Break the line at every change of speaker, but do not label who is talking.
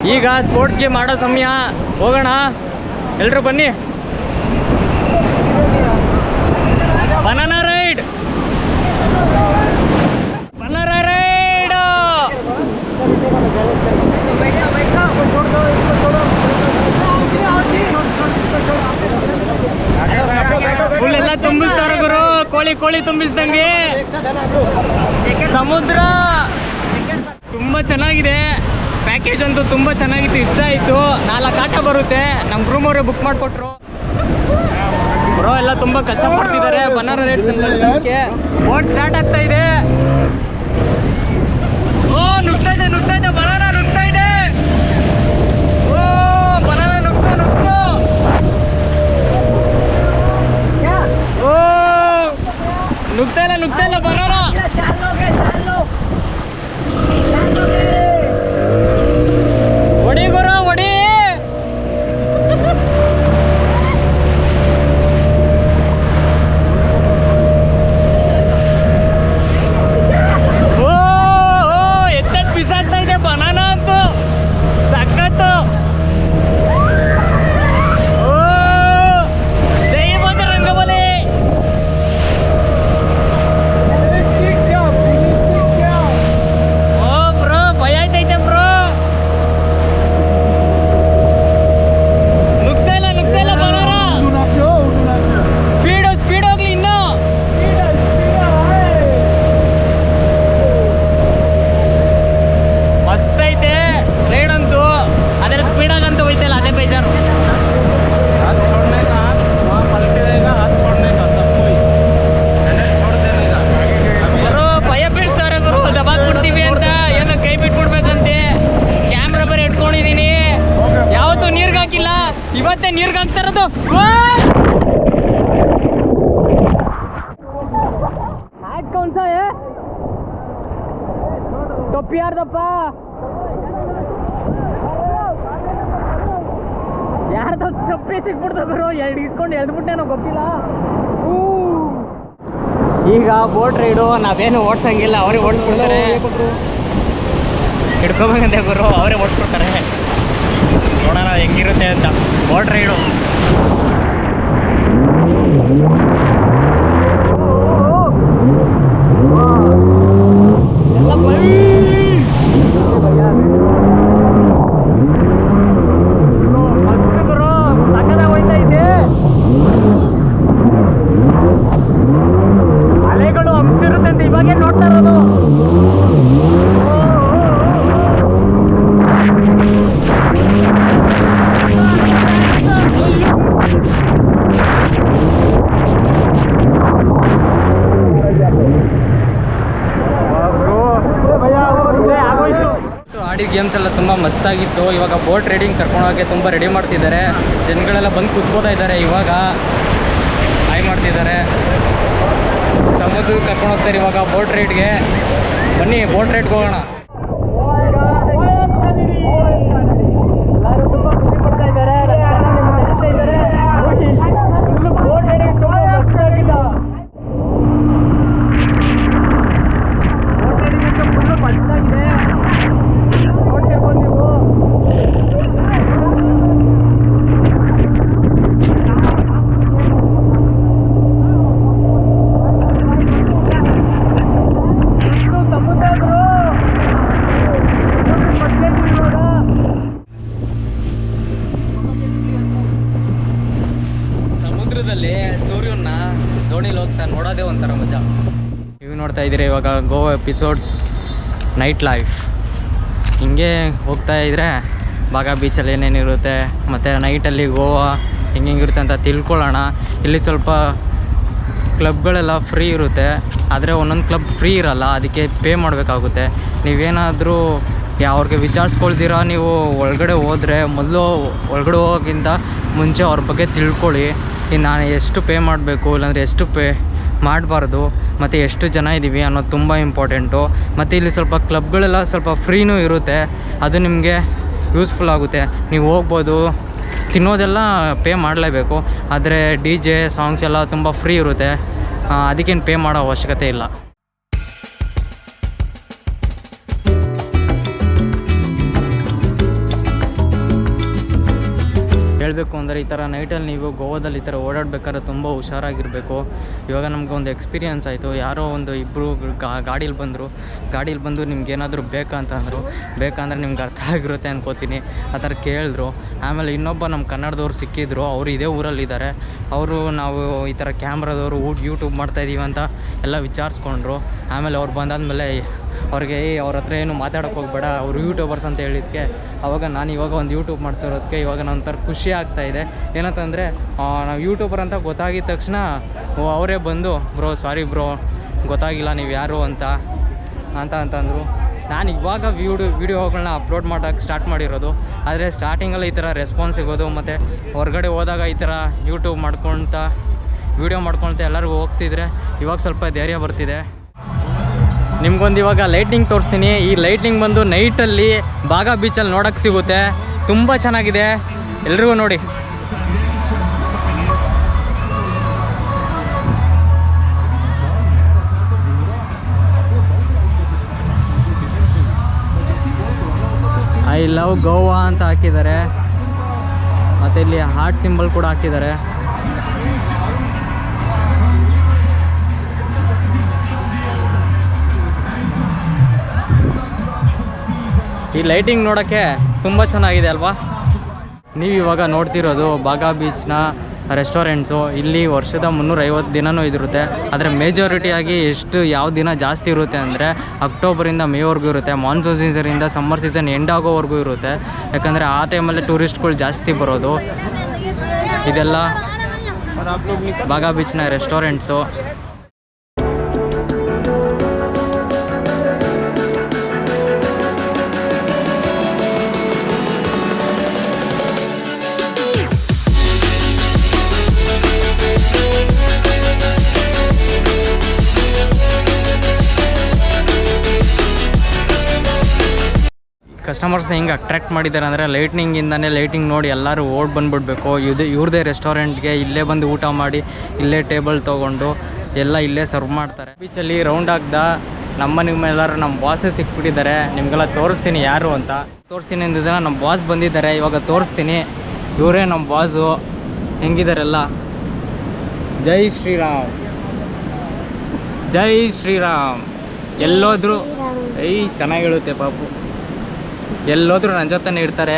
ಈಗ sports game ಆಡೋ ಸಮಯ, ಹೋಗೋಣ ಎಲ್ಲರೂ ಬನ್ನಿ. Banana ride, banana ride. Full ಎಲ್ಲ ತುಂಬಿಸ್ತಾರ ಗುರು, ಕೋಳಿ ತುಂಬಿಸ್ದಂಗೆ. ಸಮುದ್ರ ತುಂಬಾ ಚೆನ್ನಾಗಿದೆ, ಪ್ಯಾಕೇಜ್ ಅಂತೂ ತುಂಬ ಚೆನ್ನಾಗಿತ್ತು, ಇಷ್ಟ ಆಯಿತು. 4 ಆಟ ಬರುತ್ತೆ, ನಮ್ಮ ರೂಮ್ ಅವರೇ ಬುಕ್ ಮಾಡಿಕೊಟ್ರು. ಬ್ರೋ ಎಲ್ಲ ತುಂಬ ಕಷ್ಟಪಡ್ತಿದ್ದಾರೆ ಬನಾನಾ ರೈಡ್ ತಂದಕ್ಕೆ. ಬೋಟ್ ಸ್ಟಾರ್ಟ್ ಆಗ್ತಾ ಇದೆ. ಓ ನುಗ್ತಾ ಇದೆ ಬನಾನಾ ನುಗ್ತಾ ಇದೆ. ಓ ಬನಾನಾ ನುಗ್ತು. ಓ ನುಗ್ತಾ ಇಲ್ಲ ಬನಾನಾ. ಹೊಡಿ ಗುರು ಹೊಡಿ. ಓ ಎತ್ತದ್ ಬಿಸಾಡ್ತಾ ಇದೆ ಬನಾನಾ ಅಂತೂ ಸಖತ್ತು. ಓ ಜೈ ಬಜರಂಗಬಲಿ. ಓ ಬ್ರೋ ಭಯ ಆಯ್ತೈತೆ ಬ್ರೋ. ನುಗ್ತಾ ಇಲ್ಲ ಬನಾನಾ. ಸ್ಪೀಡ್ ಹೋಗ್ಲಿ ಇನ್ನು. ಮಸ್ತ್ ಐತೆ ರೈಡ್ ಅಂತೂ, ಅದ್ರ ಸ್ಪೀಡಾಗಂತೂ ಹೋಯ್ತಲ್ಲ, ಅದೇ ಬೇಜಾರು. ಗುರು ಭಯ ಬೀಳ್ತಾರೆ ಗುರು, ದಬಾಕ್ ಬಿಡ್ತೀವಿ ಅಂತ, ಏನೋ ಕೈ ಬಿಟ್ಬಿಡ್ಬೇಕಂತೆ. ಕ್ಯಾಮ್ರಾ ಬೇರೆ ಇಟ್ಕೊಂಡಿದೀನಿ, ಯಾವತ್ತೂ ನೀರ್ಗೆ ಹಾಕಿಲ್ಲ, ಇವತ್ತೇ ನೀರ್ಗೆ ಹಾಕ್ತಾ ಇರೋದು. ಹ್ಯಾಟ್ ಕೌನ್ಸ ಟೊಪ್ಪಿ ಯಾರ್ದಪ್ಪ, ಯಾರ್ದ ಟೊಪ್ಪಿ ಸಿಕ್ಬಿಡ್ತ ಗುರು. ಇಟ್ಕೊಂಡು ಎಳ್ದ್ಬಿಟ್ಟೇನೋ ಗೊತ್ತಿಲ್ಲ. ಈಗ ಬೋಟ್ ರೈಡು ನಾವೇನು ಓಡ್ಸಂಗಿಲ್ಲ, ಅವರೇ ಓಡಿಸ್ಬಿಡ್ತಾರೆ. ಹಿಡ್ಕೊಬೇಕಂತೆ ಗುರು, ಅವರೇ ಓಡಿಸ್ಬಿಡ್ತಾರೆ. ನೋಡೋಣ ಹೆಂಗಿರುತ್ತೆ ಅಂತ ಬೋಟ್ ರೈಡು. ಎಲ್ಲ ಮಸ್ತ್ ಗುರು, ಸಕ್ಕತ್ತಾಗಿ ಹೋಯ್ತಾ ಇದೆ. ಅಲೆಗಳು ಹಂಪಿರುತ್ತೆ ಅಂತ ಇವಾಗೇ ನೋಡ್ತಾ ಇರೋದು. ಆಡಿದ ಗೇಮ್ಸ್ ಎಲ್ಲ ತುಂಬ ಮಸ್ತಾಗಿತ್ತು. ಇವಾಗ ಬೋಟ್ ರೈಡಿಂಗ್ ಕರ್ಕೊಂಡೋಗಿ ತುಂಬ ರೆಡಿ ಮಾಡ್ತಿದ್ದಾರೆ. ಜನಗಳೆಲ್ಲ ಬಂದು ಕೂತ್ಕೋತಾ ಇದ್ದಾರೆ, ಇವಾಗ ಹಾಯ್ ಮಾಡ್ತಿದ್ದಾರೆ. ಸಮುದ್ರಕ್ಕೆ ಕರ್ಕೊಂಡು ಹೋಗ್ತಾರೆ ಇವಾಗ ಬೋಟ್ ರೈಡ್ಗೆ. ಬನ್ನಿ ಬೋಟ್ ರೈಡ್ಗೆ ಹೋಗೋಣ. ಎಲ್ಲರೂ ತುಂಬ ಖುಷಿ ಪಡ್ತಾ ಇದ್ದಾರೆ. ಬೋಟ್ ರೈಡಿಂಗ್ ತುಂಬ ಮಸ್ತಾಗಿಲ್ಲ. ಬೋಟ್ ರೈಡಿಂಗ್ ಅಂತೂ ಫುಲ್ಲು ಮಸ್ತಾಗಿದೆ, ನೋಡ್ತಿರ್ಬೋದು ನೀವು. ಸಮುದ್ರದಲ್ಲಿ ಸೂರ್ಯನ ದೋಣಿಲಿ ಹೋಗ್ತಾ ನೋಡೋದೇ ಒಂಥರ ಮಜಾ. ನೀವು ನೋಡ್ತಾ ಇದ್ದೀರಿ ಇವಾಗ ಗೋವಾ ಎಪಿಸೋಡ್ಸ್ ನೈಟ್ ಲೈಫ್. ಹಿಂಗೆ ಹೋಗ್ತಾ ಇದ್ದರೆ ಬಾಗ ಬೀಚಲ್ಲಿ ಏನೇನಿರುತ್ತೆ ಮತ್ತು ನೈಟಲ್ಲಿ ಗೋವಾ ಹೆಂಗಿರುತ್ತೆ ಅಂತ ತಿಳ್ಕೊಳ್ಳೋಣ. ಇಲ್ಲಿ ಸ್ವಲ್ಪ ಕ್ಲಬ್ಗಳೆಲ್ಲ ಫ್ರೀ ಇರುತ್ತೆ, ಆದರೆ ಒಂದೊಂದು ಕ್ಲಬ್ ಫ್ರೀ ಇರಲ್ಲ, ಅದಕ್ಕೆ ಪೇ ಮಾಡಬೇಕಾಗುತ್ತೆ. ನೀವೇನಾದರೂ ಅವ್ರಿಗೆ ವಿಚಾರಿಸ್ಕೊಳ್ದಿರ ನೀವು ಒಳಗಡೆ ಹೋದರೆ, ಮೊದಲು ಒಳಗಡೆ ಹೋಗೋಕ್ಕಿಂತ ಮುಂಚೆ ಅವ್ರ ಬಗ್ಗೆ ತಿಳ್ಕೊಳ್ಳಿ. ಇನ್ನು ನಾನು ಎಷ್ಟು ಪೇ ಮಾಡಬೇಕು, ಇಲ್ಲಾಂದರೆ ಎಷ್ಟು ಪೇ ಮಾಡಬಾರ್ದು, ಮತ್ತು ಎಷ್ಟು ಜನ ಇದ್ದೀವಿ ಅನ್ನೋದು ತುಂಬ ಇಂಪಾರ್ಟೆಂಟು. ಮತ್ತು ಇಲ್ಲಿ ಸ್ವಲ್ಪ ಕ್ಲಬ್ಗಳೆಲ್ಲ ಸ್ವಲ್ಪ ಫ್ರೀನೂ ಇರುತ್ತೆ, ಅದು ನಿಮಗೆ ಯೂಸ್ಫುಲ್ ಆಗುತ್ತೆ. ನೀವು ಹೋಗ್ಬೋದು, ತಿನ್ನೋದೆಲ್ಲ ಪೇ ಮಾಡಲೇಬೇಕು, ಆದರೆ DJ ಸಾಂಗ್ಸ್ ಎಲ್ಲ ತುಂಬ ಫ್ರೀ ಇರುತ್ತೆ, ಅದಕ್ಕೇನು ಪೇ ಮಾಡೋ ಅವಶ್ಯಕತೆ ಇಲ್ಲ. ಹೇಳಬೇಕು ಅಂದರೆ ಈ ಥರ ನೈಟಲ್ಲಿ ನೀವು ಗೋವಾದಲ್ಲಿ ಈ ಥರ ಓಡಾಡಬೇಕಾದ್ರೆ ತುಂಬ ಹುಷಾರಾಗಿರಬೇಕು. ಇವಾಗ ನಮ್ಗೆ ಒಂದು ಎಕ್ಸ್ಪೀರಿಯನ್ಸ್ ಆಯಿತು. ಯಾರೋ ಒಂದು ಇಬ್ಬರು ಗಾಡೀಲಿ ಬಂದು ನಿಮ್ಗೆ ಏನಾದರೂ ಬೇಕಂದ್ರೆ ನಿಮ್ಗೆ ಅರ್ಥ ಆಗಿರುತ್ತೆ ಅನ್ಕೋತೀನಿ. ಆ ಥರ ಕೇಳಿದ್ರು. ಆಮೇಲೆ ಇನ್ನೊಬ್ಬ ನಮ್ಮ ಕನ್ನಡದವ್ರು ಸಿಕ್ಕಿದ್ರು. ಅವರು ಇದೇ ಊರಲ್ಲಿದ್ದಾರೆ. ಅವರು ನಾವು ಈ ಥರ ಕ್ಯಾಮ್ರಾದವರು ಯೂಟ್ಯೂಬ್ ಮಾಡ್ತಾಯಿದ್ದೀವಿ ಅಂತ ಎಲ್ಲ ವಿಚಾರಿಸ್ಕೊಂಡ್ರು. ಆಮೇಲೆ ಅವ್ರು ಬಂದಾದಮೇಲೆ ಅವ್ರಿಗೆ ಅವ್ರ ಹತ್ರ ಏನು ಮಾತಾಡೋಕ್ಕೆ ಹೋಗಬೇಡ, ಅವರು ಯೂಟ್ಯೂಬರ್ಸ್ ಅಂತ ಹೇಳಿದ್ದಕ್ಕೆ ಆವಾಗ ನಾನು ಇವಾಗ ಒಂದು ಯೂಟ್ಯೂಬ್ ಮಾಡ್ತಿರೋದಕ್ಕೆ ಇವಾಗ ಒಂಥರ ಖುಷಿ ಆಗ್ತಾಯಿದೆ. ಏನಂತಂದರೆ ನಾವು ಯೂಟ್ಯೂಬರ್ ಅಂತ ಗೊತ್ತಾಗಿದ ತಕ್ಷಣ ಅವರೇ ಬಂದು ಬ್ರೋ ಸಾರಿ ಬ್ರೋ ಗೊತ್ತಾಗಿಲ್ಲ ನೀವು ಯಾರು ಅಂತಂದರು. ನಾನು ಇವಾಗ ವೀಡಿಯೋಗಳನ್ನ ಅಪ್ಲೋಡ್ ಮಾಡೋಕ್ಕೆ ಸ್ಟಾರ್ಟ್ ಮಾಡಿರೋದು. ಆದರೆ ಸ್ಟಾರ್ಟಿಂಗಲ್ಲಿ ಈ ಥರ ರೆಸ್ಪಾನ್ಸ್ ಸಿಗೋದು ಮತ್ತು ಹೊರಗಡೆ ಹೋದಾಗ ಈ ಥರ ಯೂಟ್ಯೂಬ್ ವೀಡಿಯೋ ಮಾಡ್ಕೊಳ್ತಾ ಎಲ್ಲರಿಗೂ ಹೋಗ್ತಿದ್ರೆ ಇವಾಗ ಸ್ವಲ್ಪ ಧೈರ್ಯ ಬರ್ತಿದೆ. ನಿಮ್ಗೊಂದು ಇವಾಗ ಲೈಟ್ನಿಂಗ್ ತೋರಿಸ್ತೀನಿ. ಈ ಲೈಟ್ನಿಂಗ್ ಬಂದು ನೈಟಲ್ಲಿ ಬಾಗಾ ಬೀಚಲ್ಲಿ ನೋಡೋಕ್ಕೆ ಸಿಗುತ್ತೆ. ತುಂಬ ಚೆನ್ನಾಗಿದೆ, ಎಲ್ರಿಗೂ ನೋಡಿ. ಐ ಲವ್ ಗೋವಾ ಅಂತ ಹಾಕಿದ್ದಾರೆ. ಮತ್ತು ಇಲ್ಲಿ ಹಾರ್ಟ್ ಸಿಂಬಲ್ ಕೂಡ ಹಾಕಿದ್ದಾರೆ. ಈ ಲೈಟಿಂಗ್ ನೋಡೋಕ್ಕೆ ತುಂಬ ಚೆನ್ನಾಗಿದೆ ಅಲ್ವಾ. ನೀವು ಇವಾಗ ನೋಡ್ತಿರೋದು ಬಾಗಾ ಬೀಚ್ನ ರೆಸ್ಟೋರೆಂಟ್ಸು. ಇಲ್ಲಿ ವರ್ಷದ 350 ದಿನವೂ ಇದಿರುತ್ತೆ. ಆದರೆ ಮೇಜಾರಿಟಿಯಾಗಿ ಯಾವ ದಿನ ಜಾಸ್ತಿ ಇರುತ್ತೆ ಅಂದರೆ ಅಕ್ಟೋಬರಿಂದ ಮೇವರೆಗೂ ಇರುತ್ತೆ. ಮಾನ್ಸೂನ್ ಸೀಸನಿಂದ ಸಮ್ಮರ್ ಸೀಸನ್ ಎಂಡ್ ಆಗೋವರೆಗೂ ಇರುತ್ತೆ. ಯಾಕಂದರೆ ಆ ಟೈಮಲ್ಲಿ ಟೂರಿಸ್ಟ್ಗಳು ಜಾಸ್ತಿ ಬರೋದು. ಇದೆಲ್ಲ ಬಾಗಾ ಬೀಚ್ನ ರೆಸ್ಟೋರೆಂಟ್ಸು. ಕಸ್ಟಮರ್ಸ್ನ ಹೆಂಗೆ ಅಟ್ರ್ಯಾಕ್ಟ್ ಮಾಡಿದ್ದಾರೆ ಅಂದರೆ ಲೈಟಿಂಗ್ ನೋಡಿ ಎಲ್ಲರೂ ಬಂದುಬಿಡ್ಬೇಕು. ಇವ್ರದ್ದೇ ರೆಸ್ಟೋರೆಂಟ್ಗೆ ಇಲ್ಲೇ ಬಂದು ಊಟ ಮಾಡಿ ಇಲ್ಲೇ ಟೇಬಲ್ ತೊಗೊಂಡು ಎಲ್ಲ ಇಲ್ಲೇ ಸರ್ವ್ ಮಾಡ್ತಾರೆ. ಬೀಚಲ್ಲಿ ರೌಂಡ್ ಆಗ್ದ ನಿಮ್ಮೆಲ್ಲರೂ ನಮ್ಮ ಬಾಸೇ ಸಿಕ್ಬಿಟ್ಟಿದ್ದಾರೆ. ನಿಮಗೆಲ್ಲ ತೋರಿಸ್ತೀನಿ ಯಾರು ಅಂತ. ತೋರಿಸ್ತೀನಿ ಅಂದಿದ್ದ ನಮ್ಮ ಬಾಸ್ ಬಂದಿದ್ದಾರೆ. ಇವಾಗ ತೋರಿಸ್ತೀನಿ. ಇವರೇ ನಮ್ಮ ಬಾಸು. ಹೆಂಗಿದಾರೆಲ್ಲ. ಜೈ ಶ್ರೀರಾಮ್, ಜೈ ಶ್ರೀರಾಮ್. ಎಲ್ಲೋದ್ರು ಚೆನ್ನಾಗಿ ಹೇಳುತ್ತೆ ಪಾಪು. ಎಲ್ಲೋದ್ರೂ ನನ್ನ ಜೊತೆನೇ ಇರ್ತಾರೆ.